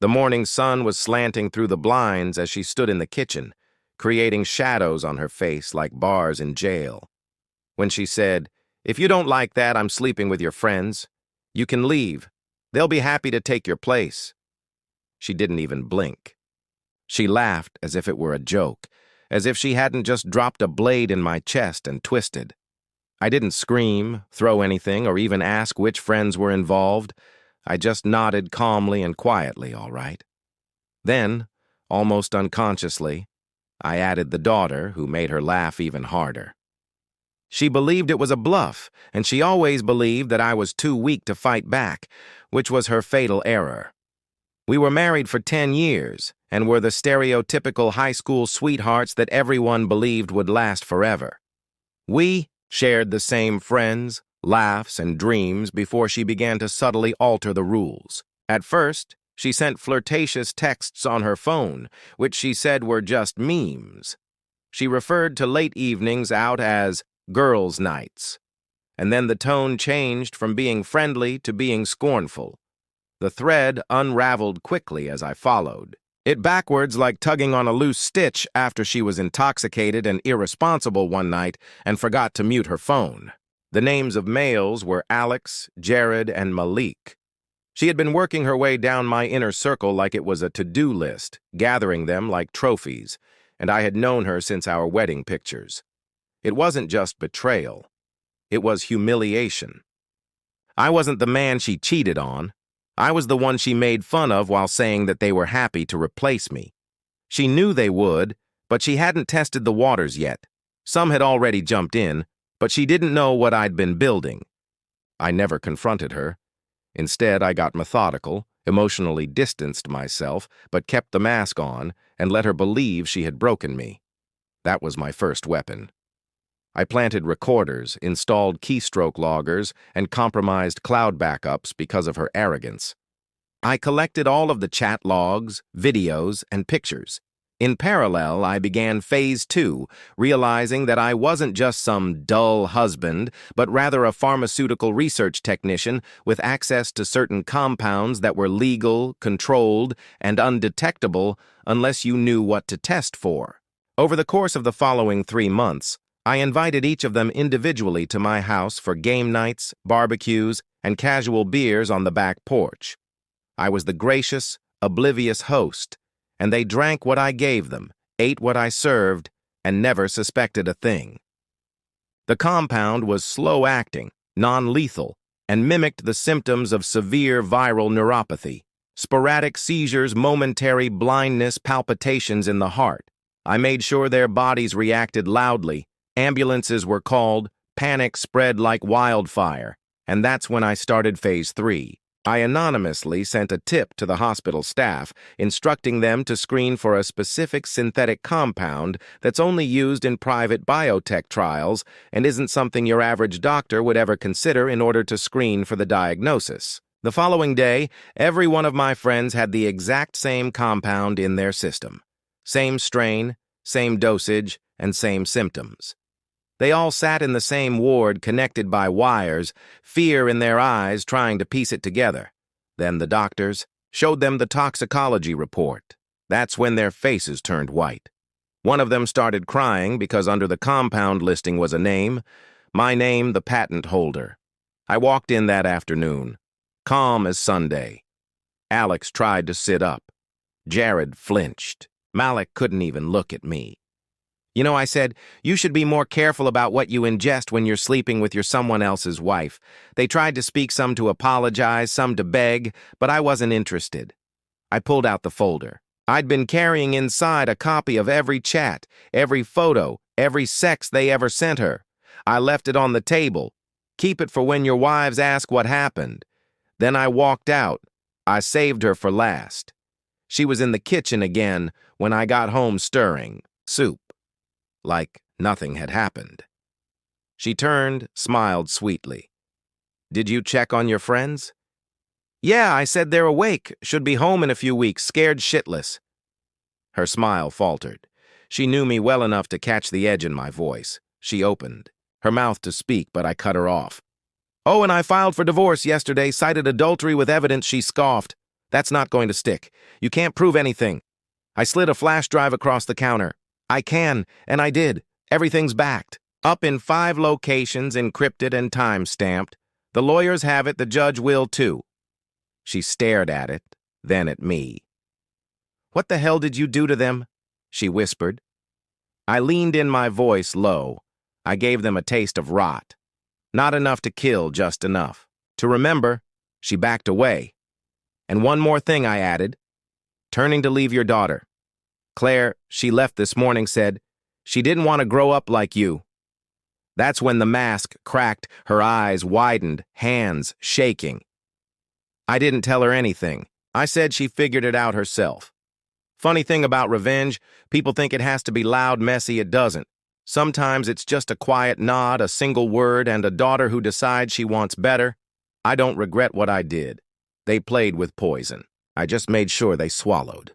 The morning sun was slanting through the blinds as she stood in the kitchen, creating shadows on her face like bars in jail. When she said, "If you don't like that, I'm sleeping with your friends. You can leave. They'll be happy to take your place." She didn't even blink. She laughed as if it were a joke, as if she hadn't just dropped a blade in my chest and twisted. I didn't scream, throw anything, or even ask which friends were involved. I just nodded calmly and quietly, all right. Then, almost unconsciously, I added the daughter, who made her laugh even harder. She believed it was a bluff, and she always believed that I was too weak to fight back, which was her fatal error. We were married for 10 years, and were the stereotypical high school sweethearts that everyone believed would last forever. We shared the same friends, laughs, and dreams before she began to subtly alter the rules. At first, she sent flirtatious texts on her phone, which she said were just memes. She referred to late evenings out as girls' nights. And then the tone changed from being friendly to being scornful. The thread unraveled quickly as I followed. It backwards like tugging on a loose stitch after she was intoxicated and irresponsible one night and forgot to mute her phone. The names of males were Alex, Jared, and Malik. She had been working her way down my inner circle like it was a to-do list, gathering them like trophies, and I had known her since our wedding pictures. It wasn't just betrayal. It was humiliation. I wasn't the man she cheated on. I was the one she made fun of while saying that they were happy to replace me. She knew they would, but she hadn't tested the waters yet. Some had already jumped in, but she didn't know what I'd been building. I never confronted her. Instead, I got methodical, emotionally distanced myself, but kept the mask on and let her believe she had broken me. That was my first weapon. I planted recorders, installed keystroke loggers, and compromised cloud backups because of her arrogance. I collected all of the chat logs, videos, and pictures. In parallel, I began Phase 2, realizing that I wasn't just some dull husband, but rather a pharmaceutical research technician with access to certain compounds that were legal, controlled, and undetectable unless you knew what to test for. Over the course of the following 3 months, I invited each of them individually to my house for game nights, barbecues, and casual beers on the back porch. I was the gracious, oblivious host, and they drank what I gave them, ate what I served, and never suspected a thing. The compound was slow-acting, non-lethal, and mimicked the symptoms of severe viral neuropathy: sporadic seizures, momentary blindness, palpitations in the heart. I made sure their bodies reacted loudly. Ambulances were called, panic spread like wildfire, and that's when I started Phase 3. I anonymously sent a tip to the hospital staff, instructing them to screen for a specific synthetic compound that's only used in private biotech trials and isn't something your average doctor would ever consider in order to screen for the diagnosis. The following day, every one of my friends had the exact same compound in their system. Same strain, same dosage, and same symptoms. They all sat in the same ward, connected by wires, fear in their eyes, trying to piece it together. Then the doctors showed them the toxicology report. That's when their faces turned white. One of them started crying because under the compound listing was a name, my name, the patent holder. I walked in that afternoon, calm as Sunday. Alex tried to sit up. Jared flinched. Malik couldn't even look at me. "You know," I said, "you should be more careful about what you ingest when you're sleeping with your someone else's wife." They tried to speak, some to apologize, some to beg, but I wasn't interested. I pulled out the folder. I'd been carrying inside a copy of every chat, every photo, every sex they ever sent her. I left it on the table. "Keep it for when your wives ask what happened." Then I walked out. I saved her for last. She was in the kitchen again when I got home, stirring soup. Like nothing had happened. She turned, smiled sweetly. "Did you check on your friends?" "Yeah, I said they're awake, should be home in a few weeks, scared shitless." Her smile faltered. She knew me well enough to catch the edge in my voice. She opened her mouth to speak, but I cut her off. "Oh, and I filed for divorce yesterday, cited adultery with evidence," she scoffed. That's not going to stick. You can't prove anything. I slid a flash drive across the counter. I can, and I did. Everything's backed. Up in 5 locations, encrypted and time-stamped. The lawyers have it, the judge will too. She stared at it, then at me. What the hell did you do to them? She whispered. I leaned in, my voice low. I gave them a taste of rot. Not enough to kill, just enough. To remember. She backed away. And one more thing, I added. Turning to leave your daughter. Claire, she left this morning, said she didn't want to grow up like you. That's when the mask cracked, her eyes widened, hands shaking. I didn't tell her anything. I said she figured it out herself. Funny thing about revenge, people think it has to be loud, messy. It doesn't. Sometimes it's just a quiet nod, a single word, and a daughter who decides she wants better. I don't regret what I did. They played with poison. I just made sure they swallowed.